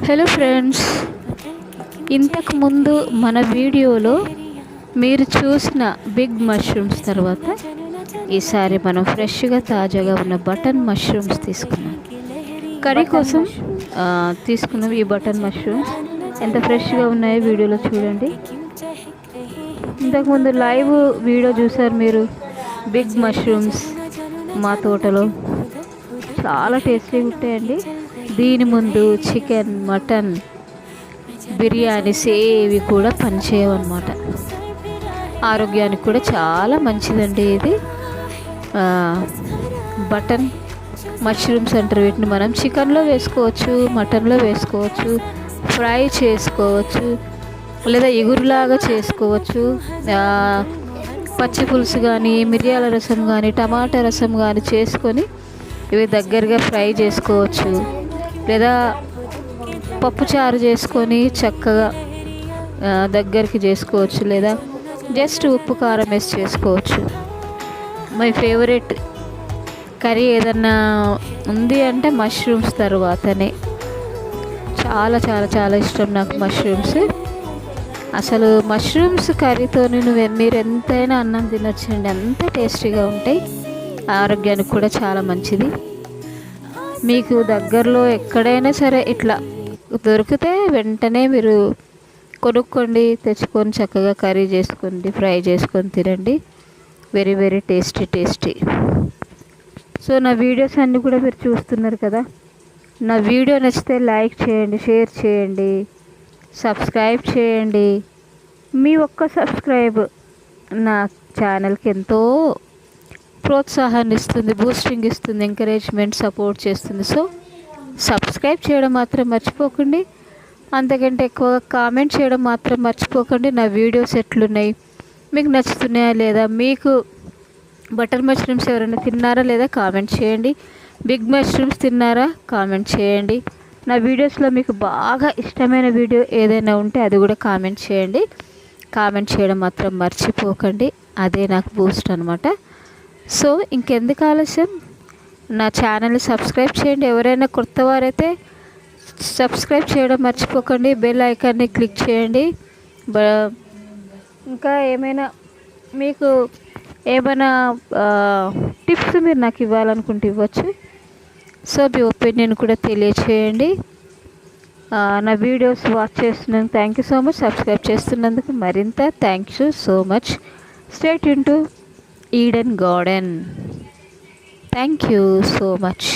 Hello friends, ఇంతకుముందు మన వీడియోలో మీరు చూసిన బిగ్ మష్రూమ్స్ తర్వాత ఈసారి మనం ఫ్రెష్గా తాజాగా ఉన్న బటన్ మష్రూమ్స్ తీసుకున్నాం. కర్రీ కోసం తీసుకున్నాం. ఈ బటన్ మష్రూమ్స్ ఎంత ఫ్రెష్గా ఉన్నాయో వీడియోలో చూడండి. ఇంతకుముందు లైవ్ వీడియో చూసారు మీరు. బిగ్ మష్రూమ్స్ మా తోటలో చాలా టేస్టీగా ఉంటాయండి. దీని ముందు చికెన్, మటన్, బిర్యానీస్ ఏవి కూడా పనిచేయవన్నమాట. ఆరోగ్యానికి కూడా చాలా మంచిదండి ఇది. బటన్ మష్రూమ్స్ అంటారు వీటిని. మనం చికెన్లో వేసుకోవచ్చు, మటన్లో వేసుకోవచ్చు, ఫ్రై చేసుకోవచ్చు, లేదా ఎగురులాగా చేసుకోవచ్చు. పచ్చి పులుసు కానీ, మిరియాల రసం కానీ, టమాటా రసం కానీ చేసుకొని ఇవి దగ్గరగా ఫ్రై చేసుకోవచ్చు, లేదా పప్పుచారు చేసుకొని చక్కగా దగ్గరికి చేసుకోవచ్చు, లేదా జస్ట్ ఉప్పు కారం వేసి చేసుకోవచ్చు. మై ఫేవరెట్ కర్రీ ఏదన్నా ఉంది అంటే మష్రూమ్స్ తర్వాతనే. చాలా చాలా చాలా ఇష్టం నాకు మష్రూమ్స్. అసలు మష్రూమ్స్ కర్రీతో మీరు ఎంతైనా అన్నం తినొచ్చండి, అంత టేస్టీగా ఉంటాయి. ఆరోగ్యానికి కూడా చాలా మంచిది. మీకు దగ్గరలో ఎక్కడైనా సరే ఇట్లా దొరికితే వెంటనే మీరు కొనుక్కోండి, తెచ్చుకొని చక్కగా కర్రీ చేసుకోండి, ఫ్రై చేసుకొని తినండి. Very very tasty. సో నా వీడియోస్ అన్నీ కూడా మీరు చూస్తున్నారు కదా. నా వీడియో నచ్చితే లైక్ చేయండి, షేర్ చేయండి, సబ్స్క్రైబ్ చేయండి. మీ ఒక్క సబ్స్క్రైబ్ నా ఛానల్కి ఎంతో ప్రోత్సాహాన్ని ఇస్తుంది, బూస్టింగ్ ఇస్తుంది, ఎంకరేజ్మెంట్, సపోర్ట్ చేస్తుంది. సో సబ్స్క్రైబ్ చేయడం మాత్రం మర్చిపోకండి. అంతకంటే ఎక్కువగా కామెంట్ చేయడం మాత్రం మర్చిపోకండి. నా వీడియోస్ ఎట్లున్నాయి, మీకు నచ్చుతున్నాయా లేదా, మీకు బటర్ మష్రూమ్స్ ఎవరైనా తిన్నారా లేదా కామెంట్ చేయండి. బిగ్ మష్రూమ్స్ తిన్నారా కామెంట్ చేయండి. నా వీడియోస్లో మీకు బాగా ఇష్టమైన వీడియో ఏదైనా ఉంటే అది కూడా కామెంట్ చేయండి. కామెంట్ చేయడం మాత్రం మర్చిపోకండి. అదే నాకు బూస్ట్ అనమాట. సో ఇంకెందుకు ఆలస్యం, నా ఛానల్ని సబ్స్క్రైబ్ చేయండి. ఎవరైనా కొత్త వారైతే సబ్స్క్రైబ్ చేయడం మర్చిపోకండి. బెల్ ఐకాన్ని క్లిక్ చేయండి. ఇంకా ఏమైనా మీకు ఏమైనా టిప్స్ మీరు నాకు ఇవ్వాలనుకుంటే ఇవ్వచ్చు. సో మీ ఒపీనియన్ కూడా తెలియచేయండి. నా వీడియోస్ వాచ్ చేస్తున్నందుకు thank you so much. Subscribe చేస్తున్నందుకు మరింత thank you so much. Stay tune to Eden garden. Thank you so much.